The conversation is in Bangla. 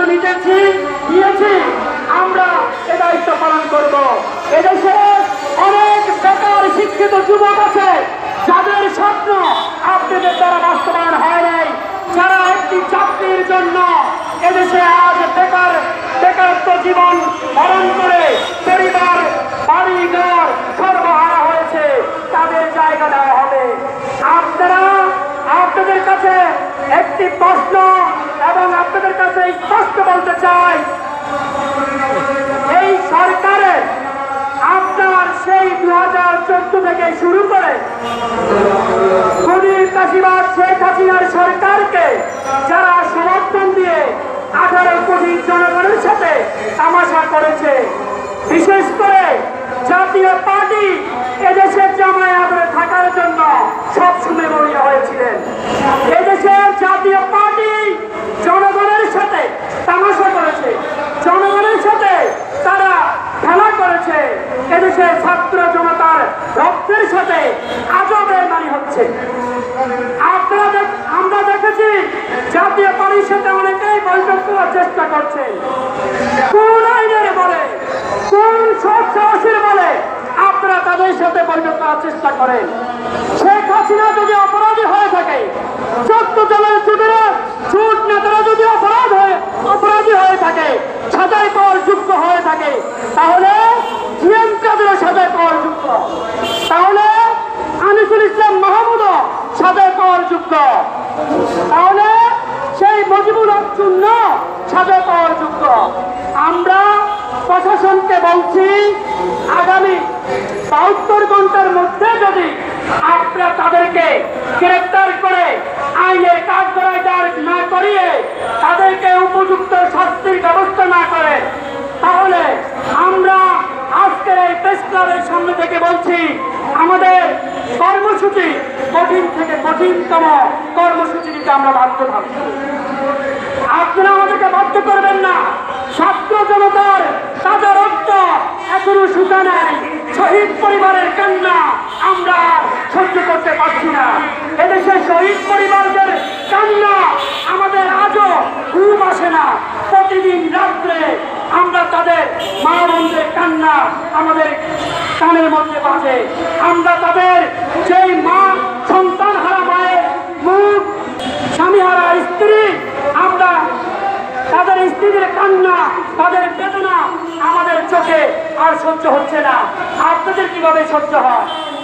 নিয়েছি, আমরা এ দায়িত্ব পালন করব। এদেশে অনেক বেকার শিক্ষিত যুবক আছে যাদের স্বপ্ন আপনাদের দ্বারা বাস্তবায়ন হয় নাই, যারা একটি চাকরির জন্য এদেশে আজ বেকারত্ব জীবন ধারণ করে পরিবার বাড়িঘর সর্বহারা হয়েছে, তাদের জায়গা দেওয়া হবে। আপনাদের কাছে একটি প্রশ্ন এবং আপনাদের কাছে স্পষ্ট বলতে চাই, এই সরকারের আপনার সেই 2014 থেকে শুরু করে খুনির চাষিবাদ শেখ হাসিনার সরকারকে যারা সমর্থন দিয়ে 18 কোটি জনগণের সাথে তামাশা করেছে, বিশেষ করে জাতীয় পার্টি এদেশের জামায় আদরে থাকার জন্য সবসময় মরিয়া হয়েছিলেন। এদেশের জাতীয় পার্টি জনগণের সাথে তামাশা করেছে, জনগণের সাথে তারা খেলা করেছে, এদেশের ছাত্র জনতার রক্তের সাথে আজও বেইমানি হচ্ছে। আমরা দেখেছি জাতীয় পার্টির সাথে অনেকেই বৈঠক করার চেষ্টা করছে। কোন আইনের বলে, কোন সাহসের বলে আপনারা তাদের সাথে বৈঠক করার চেষ্টা করেন? শেখ হাসিনা যদি অপরাধী হয়ে থাকে, 14 জনের ঝুট নেতারা যদি অপরাধী হয়ে থাকে, সাজায় পাওয়ার যোগ্য হয়ে থাকে, তাহলে জিএম কাদেরও সাজায় পাওয়ার যোগ্য, তাহলে আনিসুল ইসলাম মাহমুদও সাজায় পাওয়ার যোগ্য, তাহলে সেই মুজিবুর হক চূন্য সাজায় পাওয়ার যোগ্য। আমরা প্রশাসনকে বলছি, আগামী 72 ঘন্টার মধ্যে যদি আপনারা তাদেরকে গ্রেফতার করে আইনের কাঠগড়ায় দাঁড় না করিয়ে তাদেরকে উপযুক্ত শাস্তির ব্যবস্থা না করে, তাহলে আমরা আজকের এই প্রেস ক্লাবের সামনে থেকে বলছি, আমাদের কর্মসূচি কঠিন থেকে কঠিনতম কর্মসূচি দিতে আমরা বাধ্য থাকবো। আপনারা আমাদেরকে বাধ্য করবেন না। ছাত্র জনতার তাজা রক্ত এখনো শুকা নাই, শহীদ পরিবারের কান্না আমরা সহ্য করতে পারছি না। এদেশের শহীদ পরিবারদের কান্না আমাদের আজও ঘুম আসে না। প্রতিদিন রাত্রে আমরা তাদের মা বোনদের কান্না আমাদের কানের মধ্যে বাজে। আমরা তাদের যেই মা সন্তান হারা মায়ের মুখ, স্বামী হারা স্ত্রী, আমরা তাদের স্ত্রীদের কান্না, তাদের বেদনা আমাদের চোখে আর সহ্য হচ্ছে না। আপনাদের কিভাবে সহ্য হয়?